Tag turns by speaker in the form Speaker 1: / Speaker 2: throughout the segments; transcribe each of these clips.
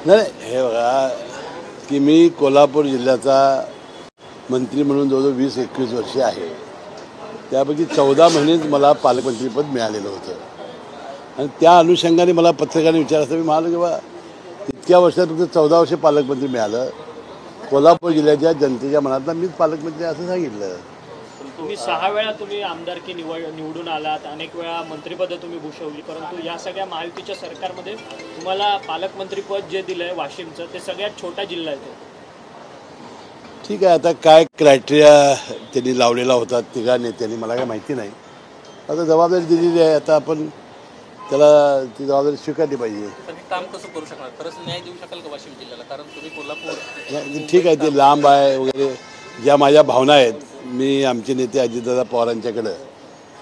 Speaker 1: नाही हे बघा की मी कोल्हापूर जिल्ह्याचा मंत्री म्हणून जवळजवळ 20-21 वर्षे आहे. त्यापैकी 14 महिनेच मला पालकमंत्रीपद मिळालेलं होतं आणि त्या अनुषंगाने मला पत्रकारांनी विचारलं मी म्हणालो की बा इतक्या वर्षात फक्त 14 वर्षे पालकमंत्री मिळालं. कोल्हापूर जिल्ह्याच्या जनतेच्या मनातला मीच पालकमंत्री असं सांगितलं.
Speaker 2: तुम्ही 6 वेळा तुम्ही आमदारकी निवडून आलात, अनेक वेळा मंत्रिपदं तुम्ही भूषवली, परंतु या सगळ्या महायुतीच्या सरकारमध्ये तुम्हाला पालकमंत्रीपद जे दिलंय वाशिमचं ते सगळ्यात छोटा जिल्हा आहे.
Speaker 1: ठीक आहे, आता काय क्रायटेरिया त्यांनी लावलेला होता तिघा नेत्यांनी मला काय माहिती नाही. आता जबाबदारी दिलेली आहे, आता आपण त्याला ती जबाबदारी स्वीकारली पाहिजे.
Speaker 3: काम कसं करू शकणार, खरंच न्याय देऊ शकाल का वाशिम जिल्ह्याला? कारण तुम्ही कोल्हापूर
Speaker 1: ठीक आहे, ते लांब आहे वगैरे ज्या माझ्या भावना आहेत मी आमचे नेते अजितदादा पवारांच्याकडं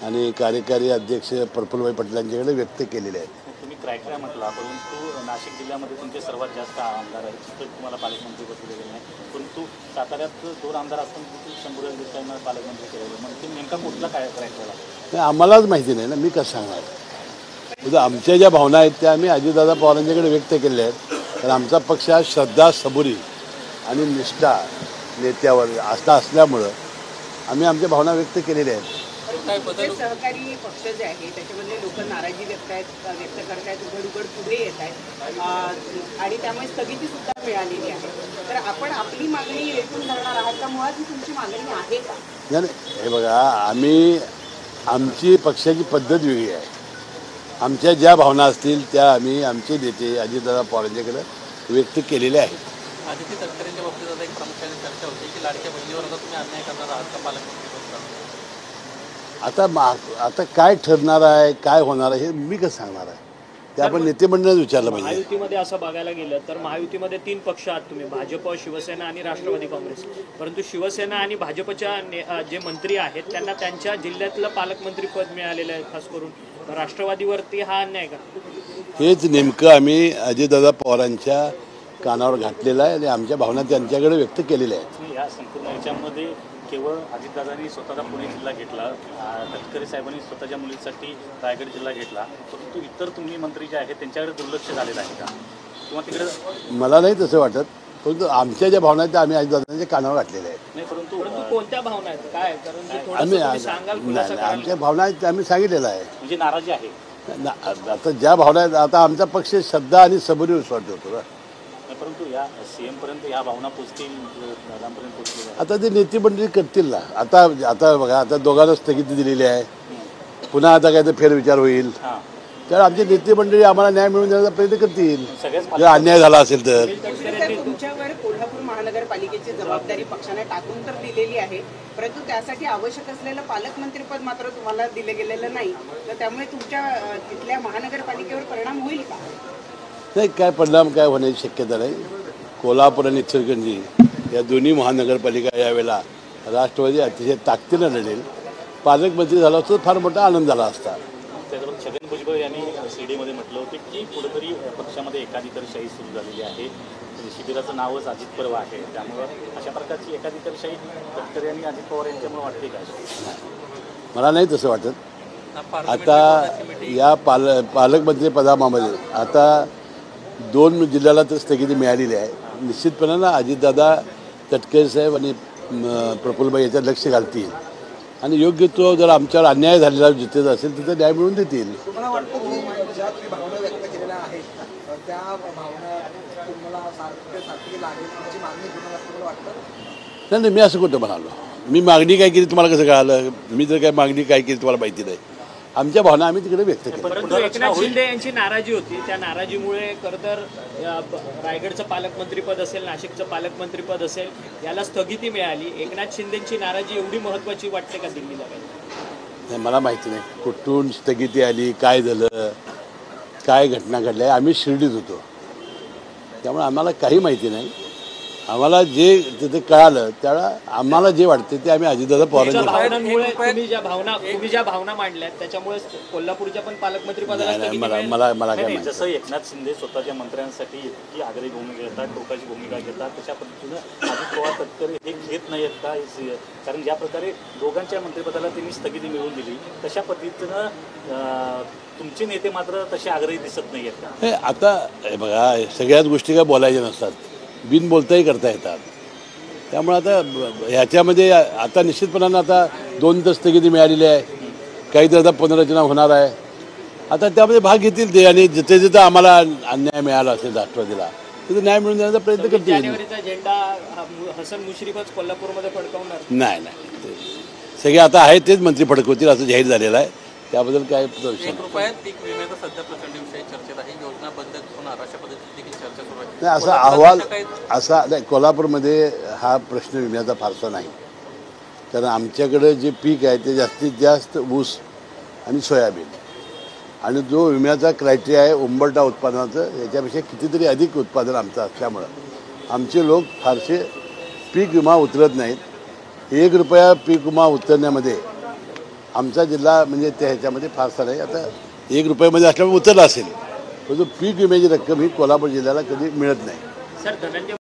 Speaker 1: आणि कार्यकारी अध्यक्ष प्रफुल्लभाई पटेलांच्याकडे व्यक्त केलेले आहेत.
Speaker 4: तुम्ही क्रायटेरिया म्हटला, परंतु नाशिक जिल्ह्यामध्ये तुमचे सर्वात जास्त आमदार आहेत, तिथं तुम्हाला पालकमंत्रीपद दिले गेले नाही. परंतु साताऱ्यात 2 आमदार असताना तिथे शंभूराज देसाईंना पालकमंत्री केलेलं, मग ते नेमका कुठला काय क्रायटेरिया?
Speaker 1: नाही, आम्हालाच माहिती नाही ना, मी कसं सांगणार. म्हणजे आमच्या ज्या भावना आहेत त्या आम्ही अजितदादा पवारांच्याकडे व्यक्त केल्या आहेत. कारण आमचा पक्ष हा श्रद्धा, सबुरी आणि निष्ठा नेत्यावर असल्यामुळं आम्ही आमच्या भावना व्यक्त केलेल्या आहेत.
Speaker 5: सहकारी पक्ष जे आहे त्याच्यामधले लोक नाराजी व्यक्त करतायत, उघड पुढे येत आहेत आणि त्यामुळे स्थगिती सुद्धा मिळालेली आहे. तर आपण आपली मागणी रेटून धरणार आहात का? मुळात ही तुमची मागणी आहे का?
Speaker 1: नाही, हे बघा आमची पक्षाची पद्धत वेगळी आहे. आमच्या ज्या भावना असतील त्या आम्ही आमचे नेते अजितदादा पवारांच्याकडे व्यक्त केलेल्या आहेत.
Speaker 3: आदिती तटकरेंच्या बाबतीत आता एक प्रामुख्याने चर्चा होती की लाडक्या बहिणीवर आता तुम्ही अन्याय करणार आहात का पालकमंत्री?
Speaker 1: आता काय ठरणार आहे, काय होणार आहे हे मी कसं सांगणार आहे, ते आपण नेते मंडळाने विचारलं पाहिजे.
Speaker 2: महायुतीमध्ये असं बघायला गेलं तर महायुतीमध्ये 3 पक्ष आहात तुम्ही, भाजप, शिवसेना आणि राष्ट्रवादी काँग्रेस. परंतु शिवसेना आणि भाजपच्या जे मंत्री आहेत त्यांना त्यांच्या जिल्ह्यातलं पालकमंत्रीपद मिळालेलं आहे. खास करून राष्ट्रवादीवरती हा अन्याय का?
Speaker 1: हेच नेमकं आम्ही अजितदादा पवारांच्या कानावर घातलेलं आहे आणि आमच्या भावना त्यांच्याकडे व्यक्त केलेल्या आहेत.
Speaker 4: या संपूर्ण याच्यामध्ये केवळ अजितदादांनी स्वतःचा पुणे जिल्हा घेतला, तटकरे साहेबांनी स्वतःच्या मुलीसाठी रायगड जिल्हा घेतला, परंतु इतर तुम्ही मंत्री जे आहेत त्यांच्याकडे दुर्लक्ष झालेलं आहे का किंवा तिकडे?
Speaker 1: मला नाही तसं वाटत, परंतु आमच्या ज्या भावना आहेत त्या आम्ही अजितदादांच्या कानावर घातलेल्या आहेत.
Speaker 2: नाही, परंतु कोणत्या भावना आहेत काय? कारण
Speaker 1: आम्ही आमच्या भावना आहेत त्या आम्ही सांगितलेलं आहे.
Speaker 4: म्हणजे नाराजी आहे
Speaker 1: आता ज्या भावना आहेत, आता आमचा पक्ष श्रद्धा आणि सबुरी विश्वास ठेवतो ना.
Speaker 4: परंतु या सीएम पर्यंत या भावना पोचतील, दादांपर्यंत पोचतील?
Speaker 1: आता ते नेते मंडळी करतील ना. आता बघा, आता दोघांना स्थगिती दिलेली आहे, पुन्हा आता काय तर फेरविचार होईल. तर आमचे नेते मंडळी आम्हाला न्याय मिळवून देण्याचा प्रयत्न करतील जर अन्याय झाला असेल तर.
Speaker 5: तुमच्यावर कोल्हापूर महानगरपालिकेची जबाबदारी पक्षाने टाकून तर दिलेली आहे, परंतु त्यासाठी आवश्यक असलेलं पालकमंत्रीपद मात्र तुम्हाला दिले गेलेलं नाही. तर त्यामुळे तुमच्या तिथल्या महानगरपालिकेवर परिणाम होईल का?
Speaker 1: नाही, काय परिणाम काय होण्याची शक्यता नाही. कोल्हापूर आणि इचलकरंजी या दोन्ही महानगरपालिका यावेळेला राष्ट्रवादी अतिशय ताकदीनं लढेल. पालकमंत्री झाला असता फार मोठा आनंद झाला असता.
Speaker 4: त्याच्याबरोबर छगन भुजबळ यांनी सीडीमध्ये म्हटलं होतं की कुठेतरी पक्षामध्ये एकाधिकारशाही सुरू झालेली आहे, शिबिराचं नावच अजित पर्व आहे, त्यामुळं अशा प्रकारची एकाधिकारशाही तटकरे आणि अजित पवार यांच्यामुळे वाटते का?
Speaker 1: मला नाही तसं वाटत. आता या पालकमंत्री पदामध्ये आता 2 जिल्ह्याला तर स्थगिती मिळालेली आहे. निश्चितपणानं अजितदादा, तटकरे साहेब आणि प्रफुल्लभाई याच्यात लक्ष घालतील आणि योग्य तो जर आमच्यावर अन्याय झालेला जिथे असेल तिथे न्याय मिळवून देतील.
Speaker 6: तुम्हाला वाटतं की ज्या तुम्ही भावना व्यक्त केलेल्या आहेत त्या भावना तुम्हाला सारखी लागेल तुमची मागणी पूर्ण असं वाटतं?
Speaker 1: नाही, मी असं कुठं म्हणालो. मी मागणी काय केली तुम्हाला कसं कळालं? मी जर काय मागणी काय केली तुम्हाला माहिती नाही. आमच्या भावना आम्ही तिकडे व्यक्त केल्या.
Speaker 2: परंतु एकनाथ शिंदे यांची नाराजी होती, त्या नाराजीमुळे खरं तर रायगडचं पालकमंत्रीपद असेल, नाशिकचं पालकमंत्रीपद असेल याला स्थगिती मिळाली. एकनाथ शिंदेची नाराजी एवढी महत्त्वाची वाटते का दिल्लीला?
Speaker 1: नाही, मला माहिती नाही कुठून स्थगिती आली, काय झालं, काय घटना घडल्या. आम्ही शिर्डीत होतो त्यामुळे आम्हाला काही माहिती नाही. आम्हाला जे तिथे कळालं त्याला आम्हाला जे वाटते ते आम्ही अजितदादा
Speaker 2: तुमच्या
Speaker 1: पवारांना
Speaker 2: भावनांमुळे तुम्ही ज्या भावना मांडल्यात त्याच्यामुळे कोल्हापूरच्या पण पालकमंत्री पदाला
Speaker 1: नाही नाही
Speaker 2: स्थगिती
Speaker 1: मला
Speaker 2: मिळेल.
Speaker 1: मला मला काय
Speaker 4: नाही,
Speaker 1: माहिती.
Speaker 4: जसं एकनाथ शिंदे स्वतःच्या मंत्र्यांसाठी इतकी आग्रही भूमिका घेतात, टोकाची भूमिका घेतात, तशा पद्धतीनं अजित पवार तटकरे हे घेत नाही आहेत का? कारण ज्या प्रकारे दोघांच्या मंत्रिपदाला त्यांनी स्थगिती मिळवून दिली तशा पद्धतीनं तुमचे नेते मात्र तसे आग्रही दिसत नाही आहेत का?
Speaker 1: हे आता हे बघा सगळ्याच गोष्टी काय बोलायच्या नसतात, बिन बोलताही करता येतात. त्यामुळे आता ह्याच्यामध्ये आता निश्चितपणानं आता 2 तर स्थगिती मिळालेली आहे, काहीतरी आता पुनर्रचना होणार आहे. आता त्यामध्ये भाग घेतील ते आणि जिथे जिथं आम्हाला अन्याय मिळाला असेल राष्ट्रवादीला तिथे न्याय मिळवून देण्याचा प्रयत्न
Speaker 2: 26
Speaker 1: करतील.
Speaker 2: जानेवारीचा झेंडा हसन मुश्रीफच कोल्हापूरमध्ये फडकवणार.
Speaker 1: नाही नाही ते सगळे आता आहेत तेच मंत्री फडकवतील असं जाहीर झालेलं आहे. त्याबद्दल काय विषय नाही.
Speaker 3: 1 रुपयात पीक विम्याचा सध्या प्रचंड विषय चर्चेत आहे. योजना बंद होणार अशा पद्धतीची देखील चर्चा सुरू आहे.
Speaker 1: नाही असा अहवाल असा नाही कोल्हापूरमध्ये हा प्रश्न विम्याचा फारसा नाही. कारण आमच्याकडं जे पीक आहे ते जास्तीत जास्त ऊस आणि सोयाबीन आणि जो विम्याचा क्रायटेरिया आहे उंबरठा उत्पादनाचं याच्यापेक्षा कितीतरी अधिक उत्पादन आमचं असल्यामुळं आमचे लोक फारसे पीक विमा उतरत नाहीत. 1 रुपया पीक विमा उतरण्यामध्ये आमचा जिल्हा म्हणजे त्या ह्याच्यामध्ये फारसा नाही. आता 1 रुपयामध्ये असल्यामुळे उतरला असेल पण जो पीक विम्याची रक्कम ही कोल्हापूर जिल्ह्याला कधी मिळत नाही.
Speaker 2: सर धनंजय